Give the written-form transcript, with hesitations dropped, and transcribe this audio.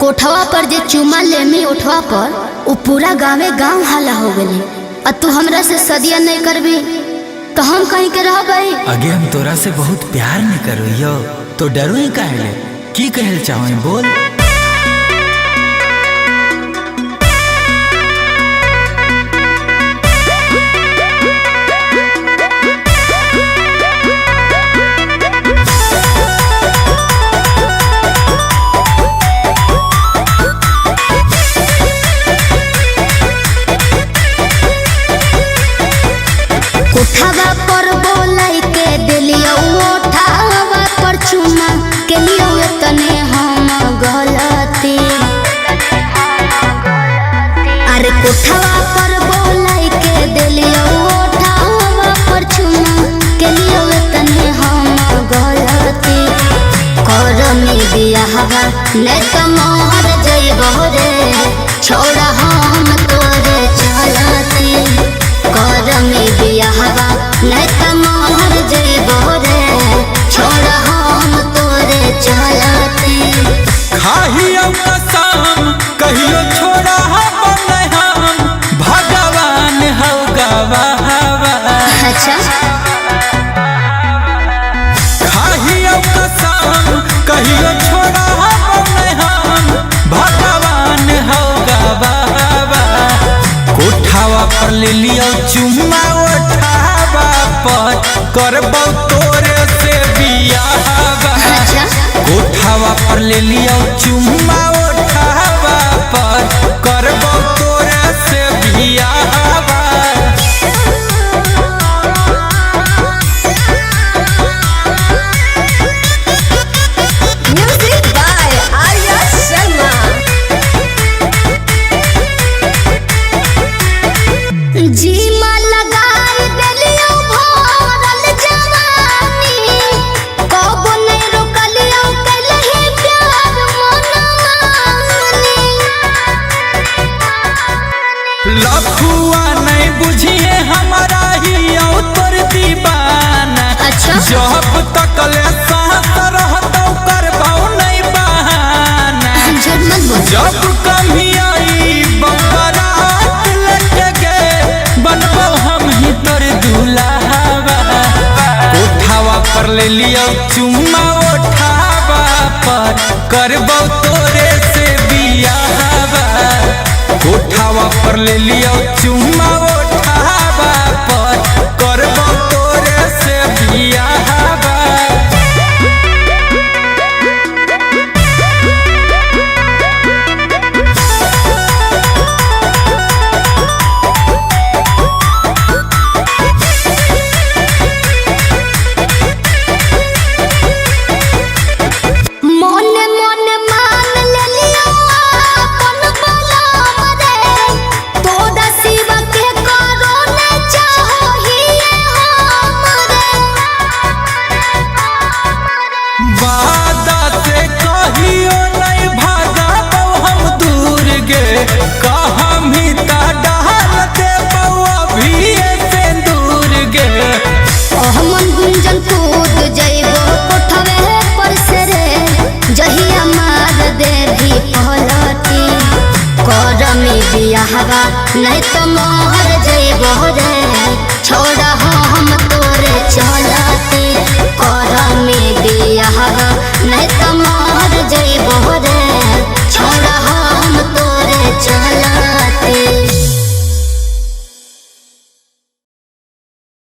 कोठवा पर जे चुमा लेमी उठवा पर वो पूरा गाँवे गाँव हाला हो गए। और तू हमरा से सदिया नहीं करबी तो हम कहीं के रह गई। अगे हम तोरा से बहुत प्यार नहीं करो तो डरो ही काहे की कहल चाहो बोल। कोठवा पर बोलाई के दिलियो ओठावा पर चुमा के लियो तने हम गलती। अरे कोठवा पर बोलाई के दिलियो ओठावा पर चुमा के लियो तने हम गलती। करमी बियाहवा ने त मोहर जइबो रे छोड़ा हम तोरे चलती। करमी बियाहवा नहीं त मोहर जइबो रे छोड़ा हम तोरे चलती। खाहियो कसम कहियो छोड़ा हम भगवान हो गवाहवा। अच्छा खाहियो कसम कहियो छोड़ा हम भगवान हो गवाहवा। कोठावा पर ले लियो चुम्मा उठावा पर करबो तोरे से बियाहवा। अच्छा कोठावा पर ले लियो चुम्मा उठावा पर करबो तोरे से बियाहवा। Music by Arya Sharma. जीमा लगाई देलियो भरल जवानी कबो नहीं रोकलियो कलही प्यार मनमानी। लफुआ नहीं बुझिए हमारा ही तोर दीवाना। अच्छा जब तक ले साथ रहतो करबो नहीं बहाना। झूठ मत बोल। जब कभी आई बरात लटके बनबो हम ही तोर दुल्हावा। कोठावा पर ले लियो चुम्मा उठावा पर करबो तोरे से बियाहवा। कोठावा पर ले लियो चुम्मा उठावा पर करबो तोरे से बियाहवा। मोने मोने मान लेलियो अपन बलम रे तोरा सिवा के करो ने चाहिए हमरे। वादा से कहियो नहीं भागबो हम दूर गे कहम ही ता डाल देबो अभी से दूर गे। हमन गुंजन कूद जइबो कोठवे पर से रे जहिया मार दे भी पलटी। करमी बियाहवा नहीं तो मोहर जइबो रे छोड़ा हम तोरे चलती। करमी बियाहवा नहीं तो